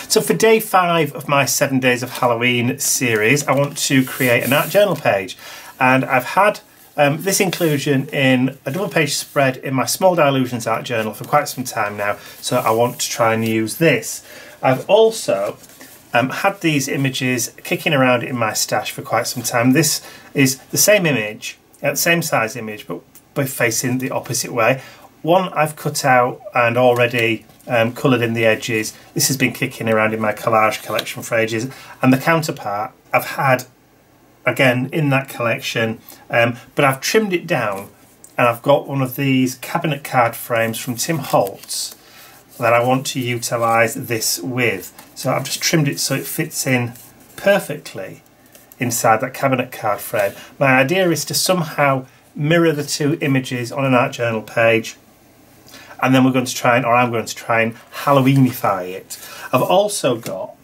So for day 5 of my 7 days of Halloween series, I want to create an art journal page. And I've had this inclusion in a double page spread in my small Dylusions art journal for quite some time now. So I want to try and use this. I've also had these images kicking around in my stash for quite some time. This is the same image, the same size image, but facing the opposite way. One I've cut out and already coloured in the edges. This has been kicking around in my collage collection for ages, and the counterpart I've had again in that collection, but I've trimmed it down and I've got one of these cabinet card frames from Tim Holtz that I want to utilise this with. So I've just trimmed it so it fits in perfectly inside that cabinet card frame. My idea is to somehow mirror the two images on an art journal page, and then we're going to try and, or I'm going to try and Halloweenify it. I've also got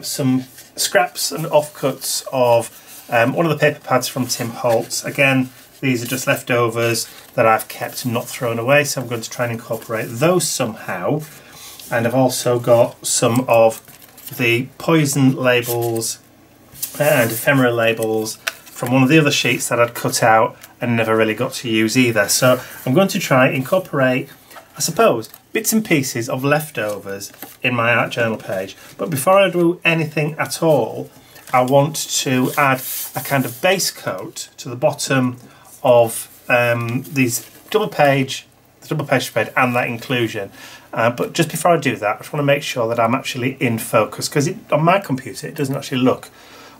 some scraps and offcuts of one of the paper pads from Tim Holtz. Again, these are just leftovers that I've kept and not thrown away, so I'm going to try and incorporate those somehow. And I've also got some of the poison labels and ephemera labels from one of the other sheets that I'd cut out and never really got to use either. So I'm going to try and incorporate, I suppose, bits and pieces of leftovers in my art journal page. But before I do anything at all, I want to add a kind of base coat to the bottom of these double page spread and that inclusion. But just before I do that, I just want to make sure that I'm actually in focus, because on my computer it doesn't actually look,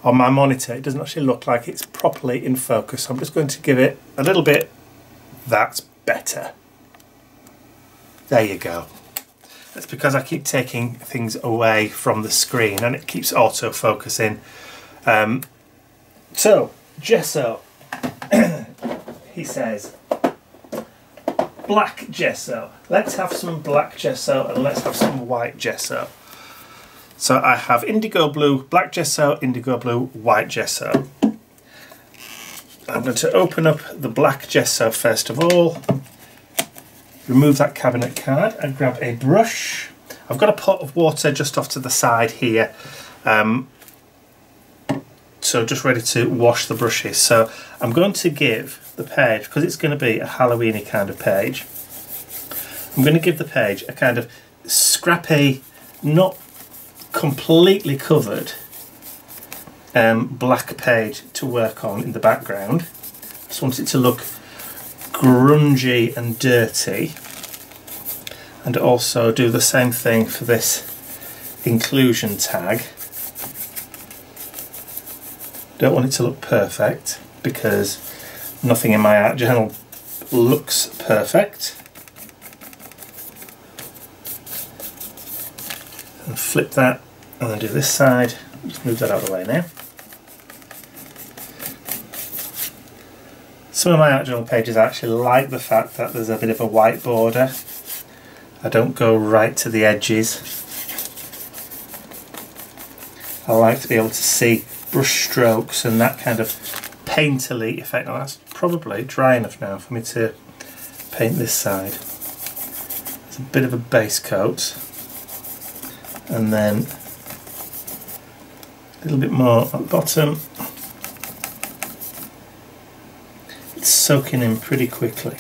on my monitor it doesn't actually look like it's properly in focus. So I'm just going to give it a little bit. That's better. There you go. That's because I keep taking things away from the screen and it keeps auto-focusing. So, gesso, he says, black gesso. Let's have some black gesso and let's have some white gesso. So I have indigo blue, black gesso, indigo blue, white gesso. I'm going to open up the black gesso first of all. Remove that cabinet card and grab a brush. I've got a pot of water just off to the side here, so just ready to wash the brushes. So I'm going to give the page, because it's going to be a Halloweeny kind of page, I'm going to give the page a kind of scrappy, not completely covered black page to work on in the background. Just want it to look grungy and dirty, and also do the same thing for this inclusion tag. Don't want it to look perfect, because nothing in my art journal looks perfect. And flip that and then do this side. Just move that out of the way now. Some of my art journal pages actually like the fact that there's a bit of a white border. I don't go right to the edges. I like to be able to see brush strokes and that kind of painterly effect. Now that's probably dry enough now for me to paint this side. It's a bit of a base coat, and then a little bit more at the bottom. It's soaking in pretty quickly.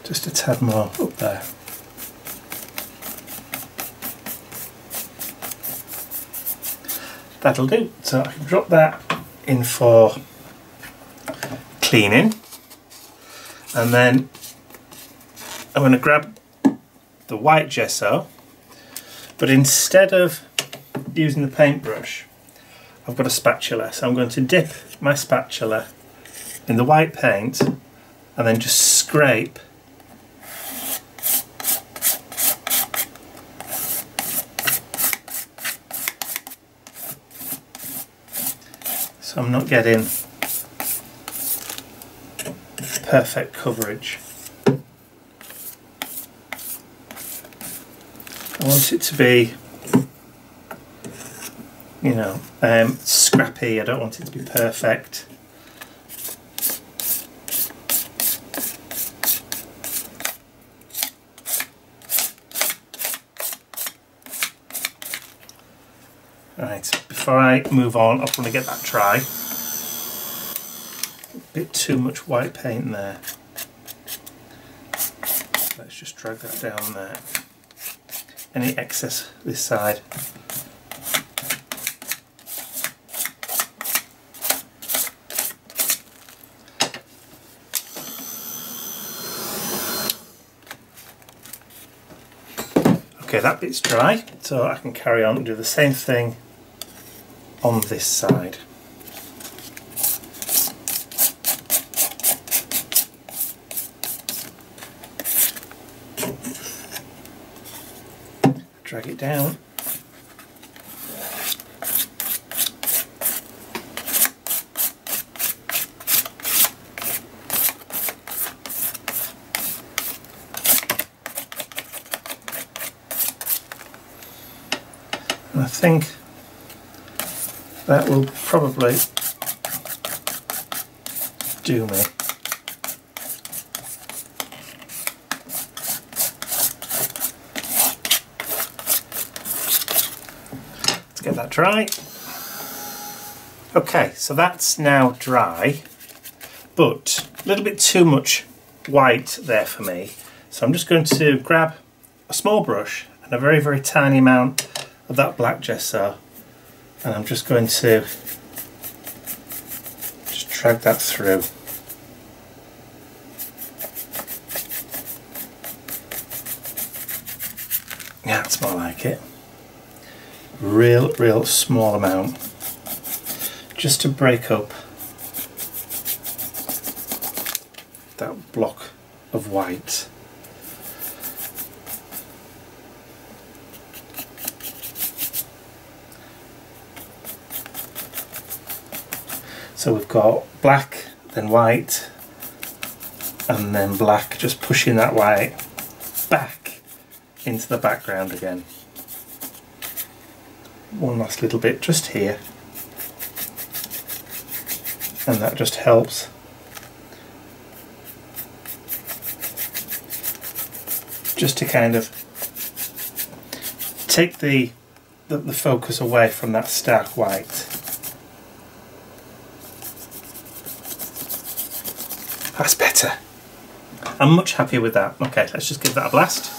Just a tad more up there. That'll do. So I can drop that in for cleaning, and then I'm going to grab the white gesso, but instead of using the paintbrush, I've got a spatula. So I'm going to dip my spatula in the white paint and then just scrape so I'm not getting perfect coverage. I want it to be, you know, scrappy. I don't want it to be perfect. before I move on, I want to get that dry. A bit too much white paint there. Let's just drag that down there. Any excess this side. Okay, that bit's dry, so I can carry on and do the same thing on this side. Drag it down. And I think that will probably do me. Let's get that dry. Okay, so that's now dry, but a little bit too much white there for me. So I'm just going to grab a small brush and a very, very tiny amount of that black gesso, and I'm just going to just drag that through. Yeah, that's more like it. Real small amount, just to break up that block of white. So we've got black, then white, and then black, just pushing that white back into the background again. One last little bit just here, and that just helps just to kind of take the focus away from that stark white. That's better. I'm much happier with that. Okay, let's just give that a blast.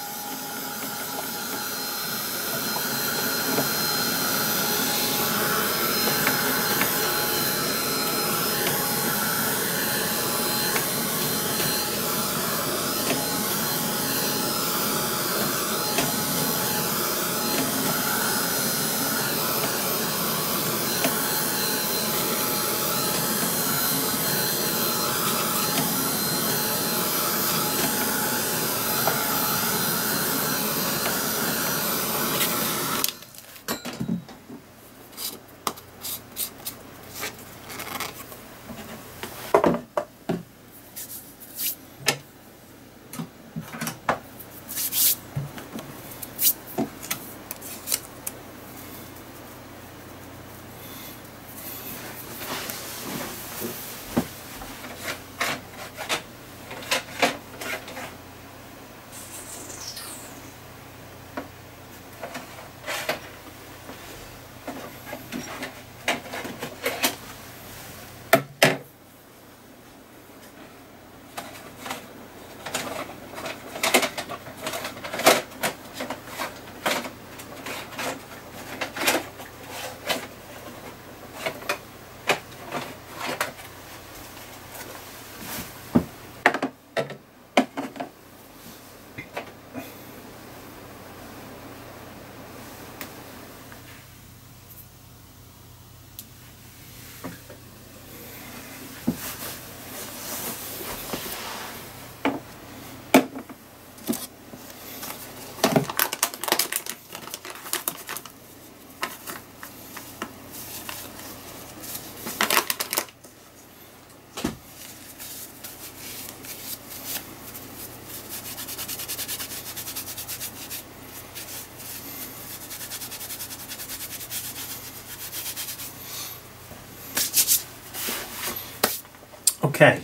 Okay,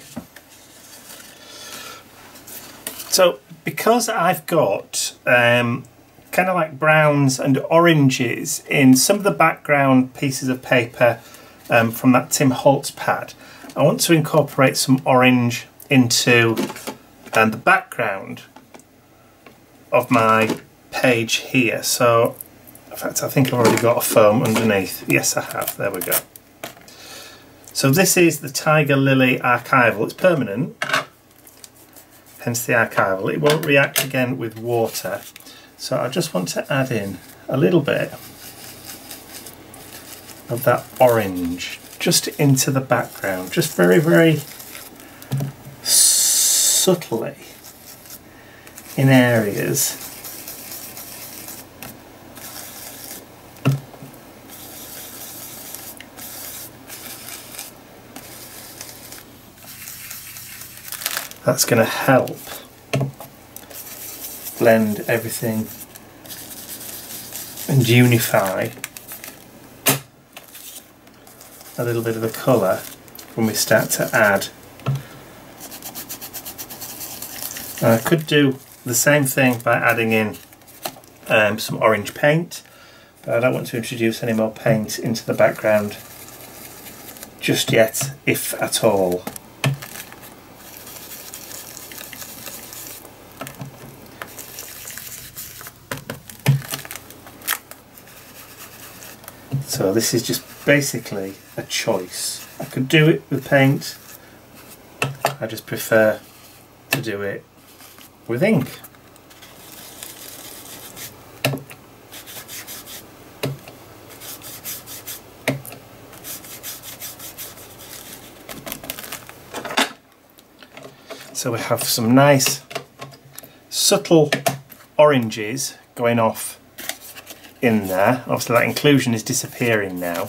so because I've got kind of like browns and oranges in some of the background pieces of paper from that Tim Holtz pad. I want to incorporate some orange into the background of my page here. So in fact I think I've already got a foam underneath. Yes I have, there we go. So this is the Tiger Lily archival. It's permanent, hence the archival. It won't react again with water. So I just want to add in a little bit of that orange just into the background, just very, very subtly in areas. That's going to help blend everything and unify a little bit of the colour when we start to add. I could do the same thing by adding in some orange paint, but I don't want to introduce any more paint into the background just yet, if at all. So this is just basically a choice. I could do it with paint, I just prefer to do it with ink. So we have some nice subtle oranges going off in there. Obviously that inclusion is disappearing now.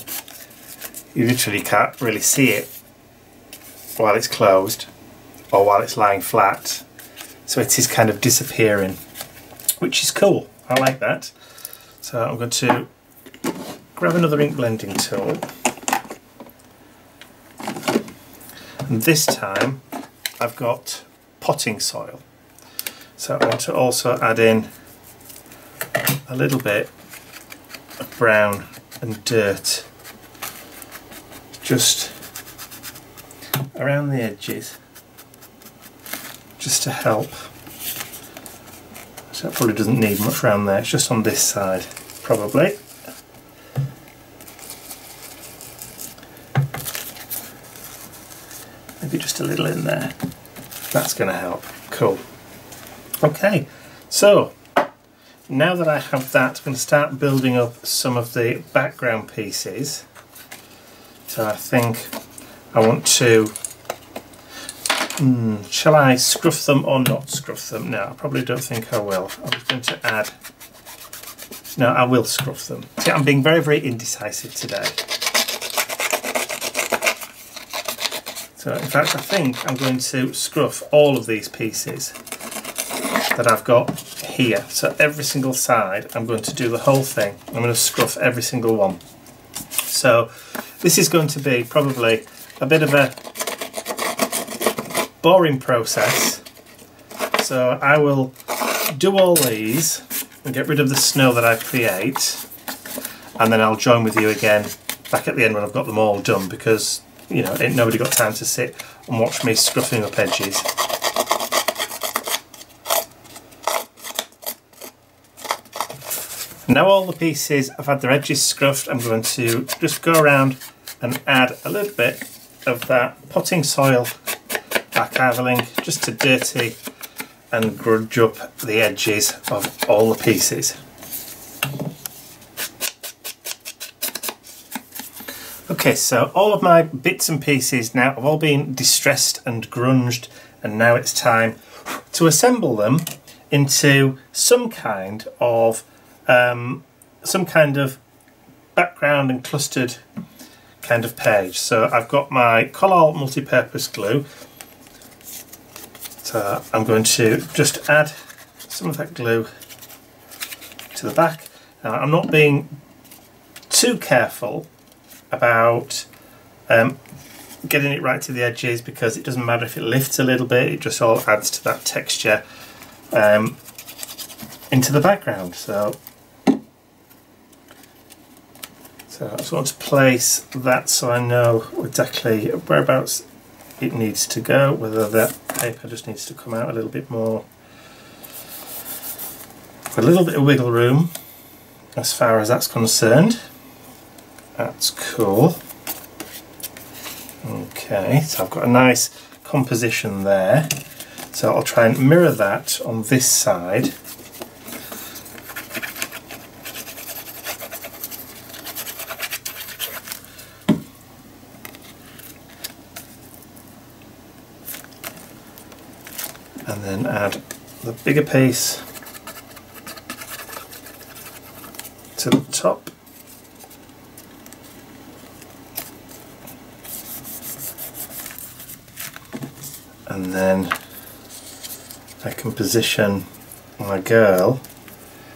You literally can't really see it while it's closed or while it's lying flat. So it is kind of disappearing, which is cool. I like that. So I'm going to grab another ink blending tool. And this time I've got potting soil. So I want to also add in a little bit of brown and dirt just around the edges, just to help. So it probably doesn't need much around there, it's just on this side probably. Maybe just a little in there. That's going to help. Cool. Okay, so now that I have that, I'm going to start building up some of the background pieces. So I think I want to, shall I scruff them or not scruff them? No, I probably don't think I will. I'm just going to add, no, I will scruff them. See, I'm being very, very indecisive today. So in fact I think I'm going to scruff all of these pieces that I've got here. So every single side I'm going to do the whole thing. I'm going to scruff every single one. So this is going to be probably a bit of a boring process. So I will do all these and get rid of the snow that I create, and then I'll join with you again back at the end when I've got them all done, because you know, ain't nobody got time to sit and watch me scruffing up edges. Now all the pieces have had their edges scruffed, I'm going to just go around and add a little bit of that potting soil archival ink just to dirty and grudge up the edges of all the pieces. Okay, so all of my bits and pieces now have all been distressed and grunged, and now it's time to assemble them into some kind of background and clustered kind of page. So I've got my Collall multi-purpose glue. So I'm going to just add some of that glue to the back. Now I'm not being too careful about getting it right to the edges, because it doesn't matter if it lifts a little bit, it just all adds to that texture. into the background. So I just want to place that so I know exactly whereabouts it needs to go, whether that paper just needs to come out a little bit more. A little bit of wiggle room as far as that's concerned. That's cool. Okay, so I've got a nice composition there. So I'll try and mirror that on this side. And then add the bigger piece to the top. And then I can position my girl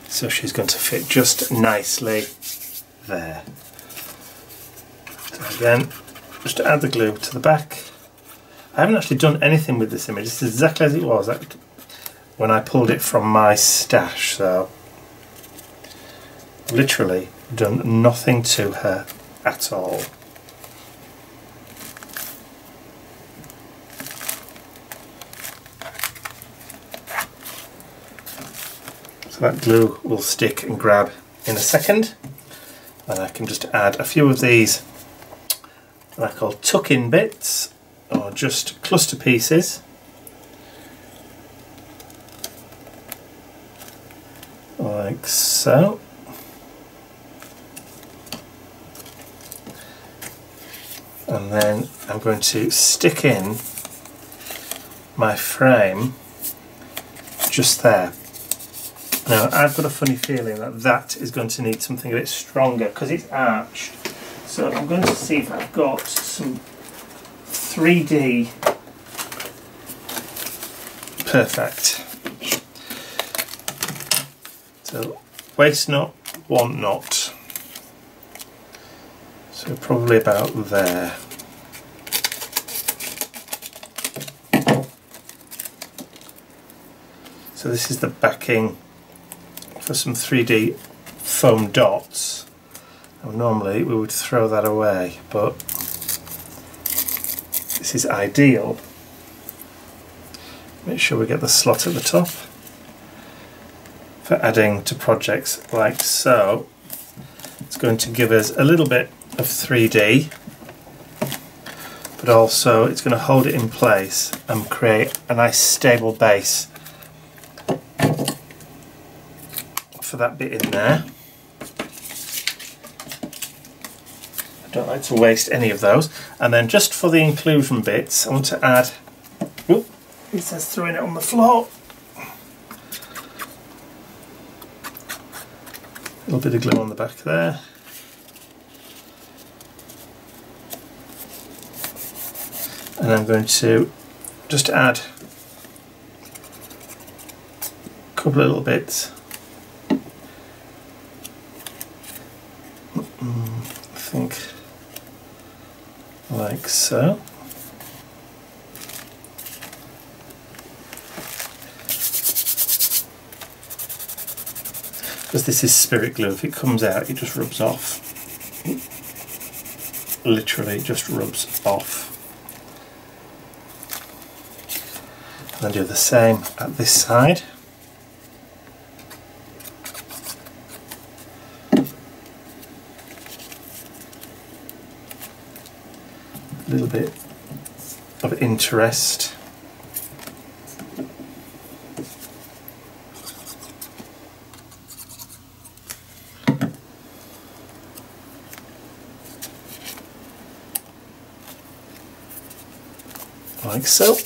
so she's going to fit just nicely there. So again, just to add the glue to the back. I haven't actually done anything with this image. This is exactly as it was when I pulled it from my stash, so literally done nothing to her at all. So that glue will stick and grab in a second, and I can just add a few of these what I call tuck-in bits, or just cluster pieces. Like so. And then I'm going to stick in my frame just there. Now I've got a funny feeling that that is going to need something a bit stronger because it's arched. So I'm going to see if I've got some 3D. Perfect. So waist knot, want knot. So probably about there. So this is the backing for some 3D foam dots. Now normally we would throw that away, but this is ideal. Make sure we get the slot at the top for adding to projects like so. It's going to give us a little bit of 3D, but also it's going to hold it in place and create a nice stable base for that bit in there. I don't like to waste any of those. And then just for the inclusion bits, I want to add, oop, it says throwing it on the floor. A little bit of glue on the back there. And I'm going to just add a couple of little bits. I think like so. Because this is spirit glue, if it comes out it just rubs off. Literally just rubs off. And then do the same at this side. A little bit of interest. Like so.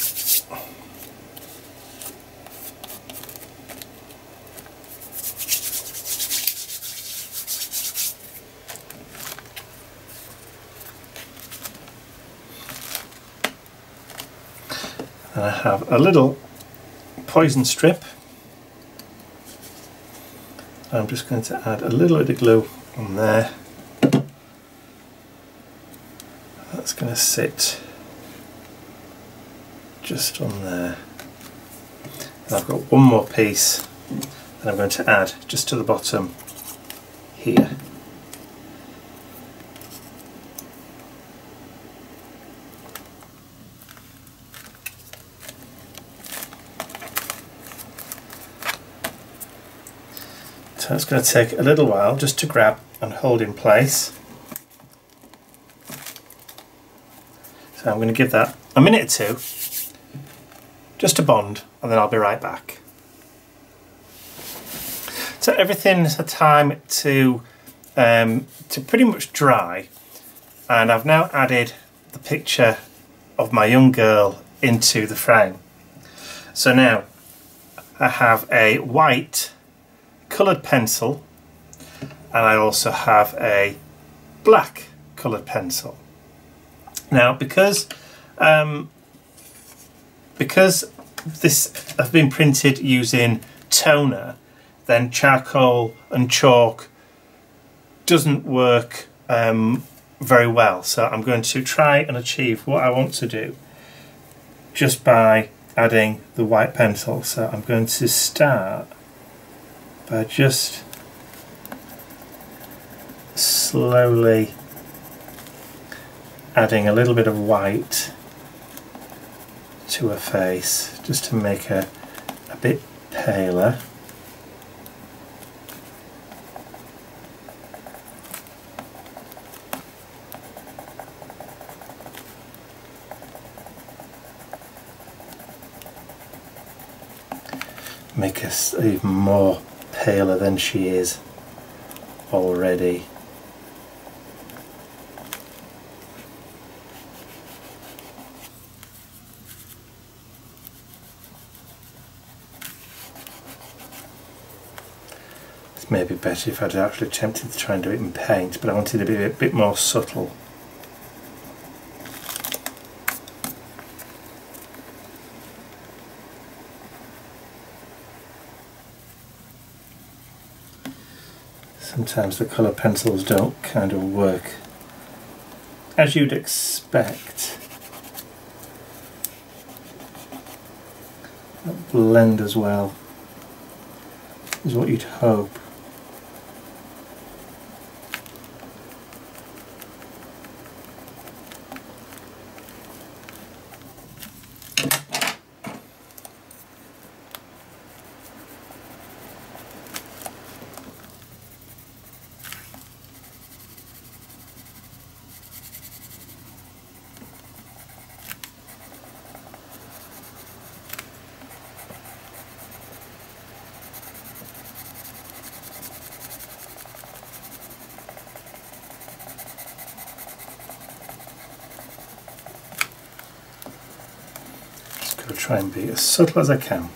And I have a little poison strip. I'm just going to add a little bit of glue on there. That's going to sit just on there. And I've got one more piece that And I'm going to add just to the bottom here. So it's going to take a little while just to grab and hold in place. So I'm going to give that a minute or two just to bond, and then I'll be right back. So everything's had time to pretty much dry, and I've now added the picture of my young girl into the frame. So now I have a white coloured pencil, and I also have a black coloured pencil. Now because this has been printed using toner, then charcoal and chalk doesn't work very well. So I'm going to try and achieve what I want to do just by adding the white pencil. So I'm going to start by just slowly adding a little bit of white to her face, just to make her a bit paler. Make her even more paler than she is already. It's maybe better if I'd actually attempted to try and do it in paint, but I wanted it to be a bit more subtle. Sometimes the colour pencils don't kind of work as you'd expect. That blend as well is what you'd hope. I'll try and be as subtle as I can.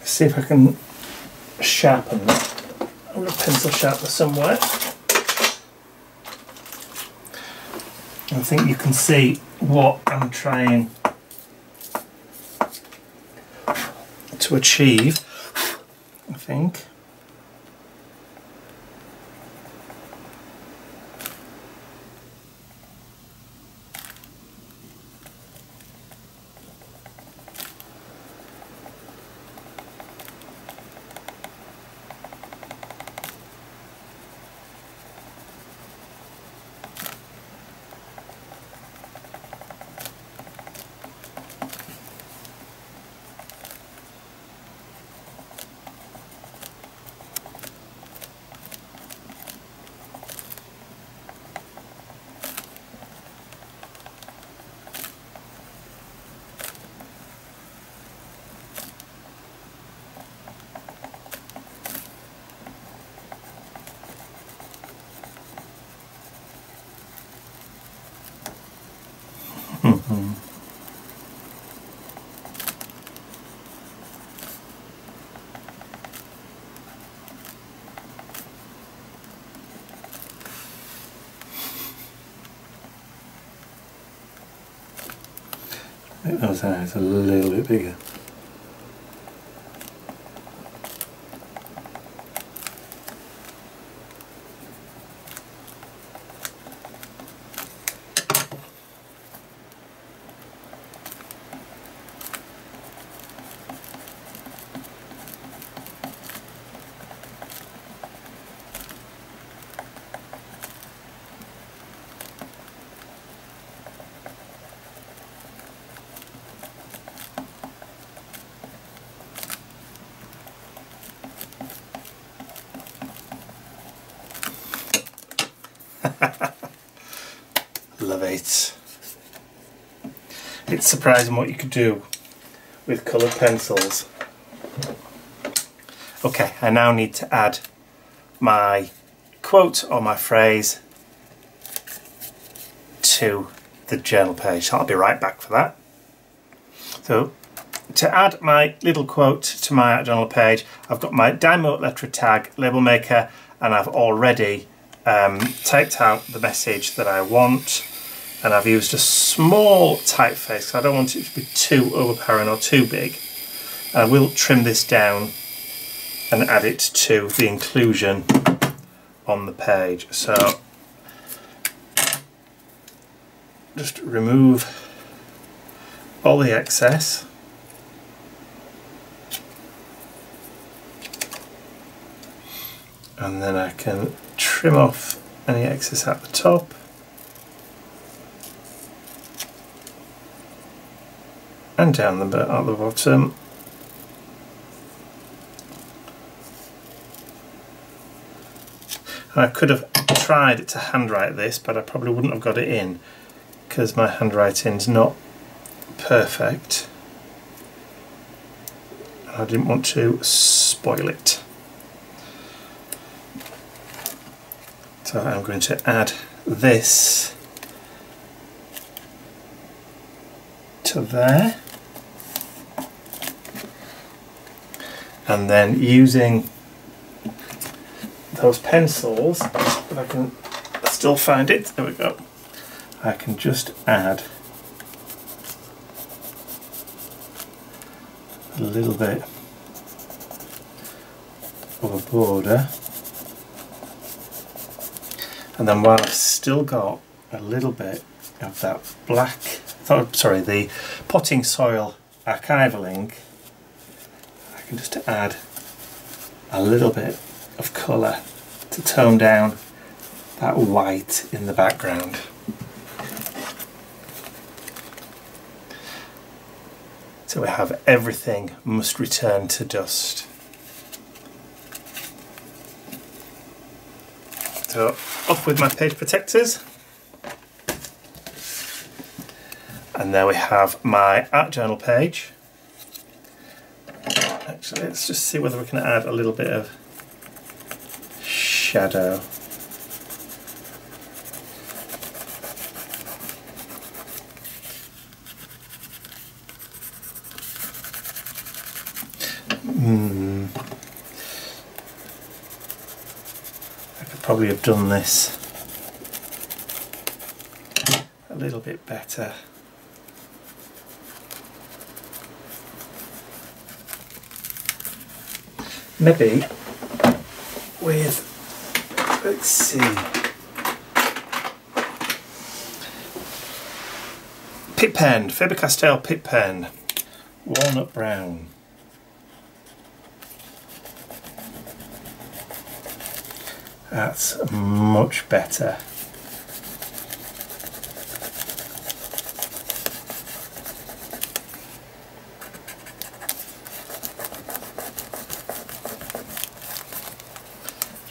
See if I can sharpen that. I'm going to pencil sharpener somewhere. I think you can see what I'm trying to achieve, I think. Make those eyes a little bit bigger. Love it. It's surprising what you could do with coloured pencils. Okay, I now need to add my quote or my phrase to the journal page. I'll be right back for that. So to add my little quote to my art journal page, I've got my Dymo letter tag label maker, and I've already typed out the message that I want, and I've used a small typeface because I don't want it to be too overpowering or too big. I will trim this down and add it to the inclusion on the page. So just remove all the excess. And then I can trim off any excess at the top. And down the bit at the bottom. And I could have tried to handwrite this, but I probably wouldn't have got it in because my handwriting's not perfect. I didn't want to spoil it. So I'm going to add this to there, and then using those pencils, if I can still find it, there we go, I can just add a little bit of a border. And then while I've still got a little bit of that black, sorry, the potting soil archival ink, I can just add a little bit of colour to tone down that white in the background. So we have everything must return to dust. So off with my page protectors, and there we have my art journal page. Actually, let's just see whether we can add a little bit of shadow. Probably have done this a little bit better. Maybe with, let's see, Pitt pen, Faber-Castell Pitt pen, walnut brown. That's much better.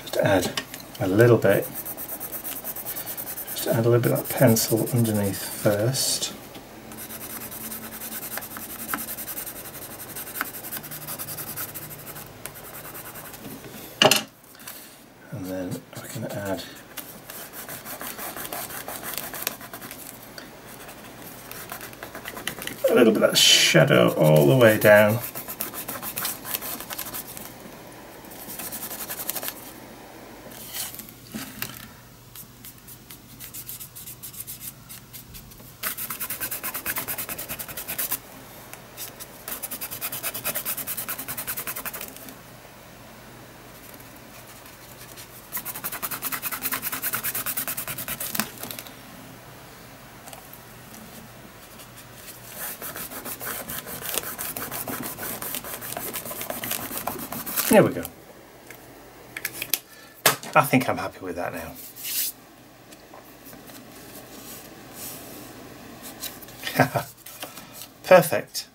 Just add a little bit. Just add a little bit of that pencil underneath first. And then I can add a little bit of that shadow all the way down. There we go. I think I'm happy with that now. Perfect.